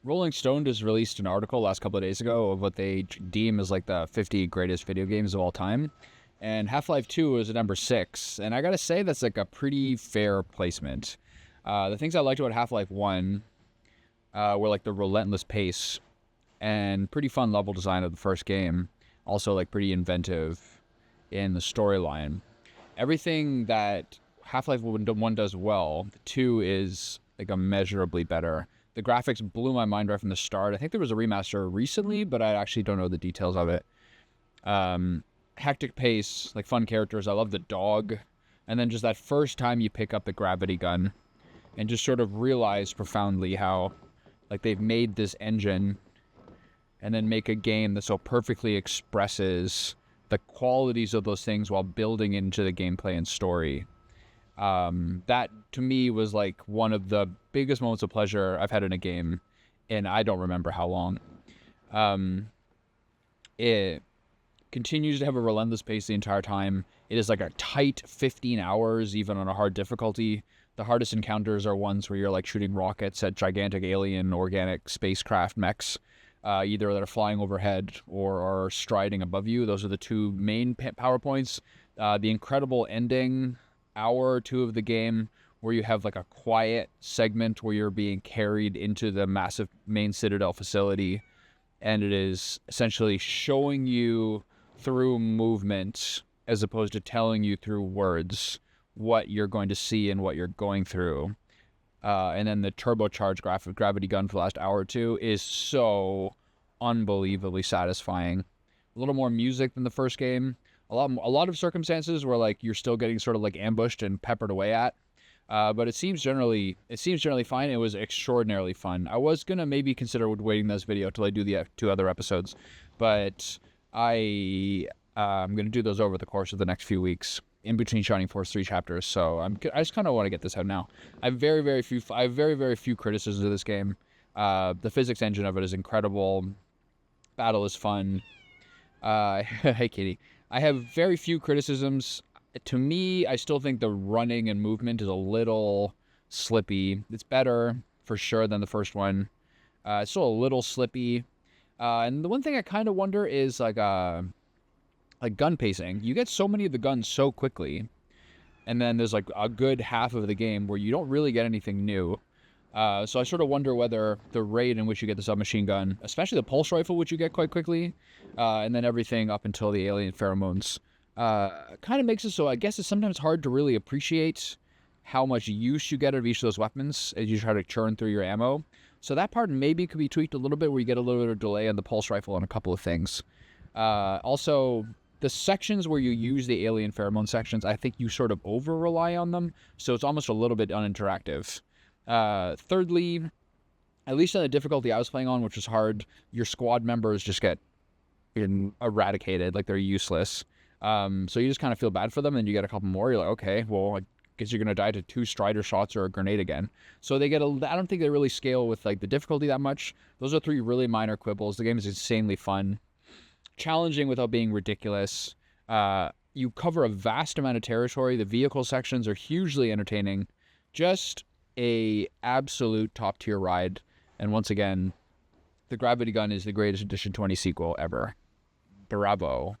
Rolling Stone just released an article last couple of days ago of what they deem as like the 50 greatest video games of all time. And Half-Life 2 is at number 6. And I gotta say, that's like a pretty fair placement. The things I liked about Half-Life 1 were like the relentless pace and pretty fun level design of the first game. Also, like pretty inventive in the storyline. Everything that Half-Life 1 does well, 2 is like immeasurably better. The graphics blew my mind right from the start. I think there was a remaster recently, but I actually don't know the details of it. Hectic pace, like fun characters. I love the dog. And then just that first time you pick up the gravity gun and just sort of realize profoundly how like they've made this engine and then make a game that so perfectly expresses the qualities of those things while building into the gameplay and story. That to me was like one of the biggest moments of pleasure I've had in a game, and I don't remember how long. It continues to have a relentless pace the entire time. It is like a tight 15 hours, even on a hard difficulty. The hardest encounters are ones where you're like shooting rockets at gigantic alien organic spacecraft mechs, either that are flying overhead or are striding above you. Those are the two main power points. The incredible ending hour or two of the game where you have like a quiet segment where you're being carried into the massive main Citadel facility, and it is essentially showing you through movement as opposed to telling you through words what you're going to see and what you're going through. And then the turbocharged gravity gun for the last hour or two is so unbelievably satisfying. A little more music than the first game. A lot of circumstances where like you're still getting sort of like ambushed and peppered away at. But it seems generally fine. It was extraordinarily fun. I was gonna maybe consider waiting this video till I do the two other episodes, but I'm gonna do those over the course of the next few weeks in between Shining Force 3 chapters. So I just kind of want to get this out now. I have very few criticisms of this game. The physics engine of it is incredible. Battle is fun. Hey Katie. I have very few criticisms. To me, I still think the running and movement is a little slippy. It's better for sure than the first one. It's still a little slippy. And the one thing I kind of wonder is like gun pacing. You get so many of the guns so quickly, and then there's like a good half of the game where you don't really get anything new. So I sort of wonder whether the rate in which you get the submachine gun, especially the pulse rifle, which you get quite quickly, and then everything up until the alien pheromones, kind of makes it so I guess it's sometimes hard to really appreciate how much use you get out of each of those weapons as you try to churn through your ammo. So that part maybe could be tweaked a little bit where you get a little bit of delay on the pulse rifle on a couple of things. Also, the sections where you use the alien pheromone sections, I think you sort of over-rely on them, so it's almost a little bit uninteractive. Thirdly, at least on the difficulty I was playing on, which was hard, your squad members just get eradicated, like they're useless. So you just kind of feel bad for them, and you get a couple more, you're like, okay, well, I guess you're going to die to 2 Strider shots or a grenade again. So they get I don't think they really scale with like the difficulty that much. Those are 3 really minor quibbles. The game is insanely fun. Challenging without being ridiculous. You cover a vast amount of territory. The vehicle sections are hugely entertaining. Just a absolute top tier ride. And once again, the Gravity Gun is the greatest Edition 20 sequel ever. Bravo.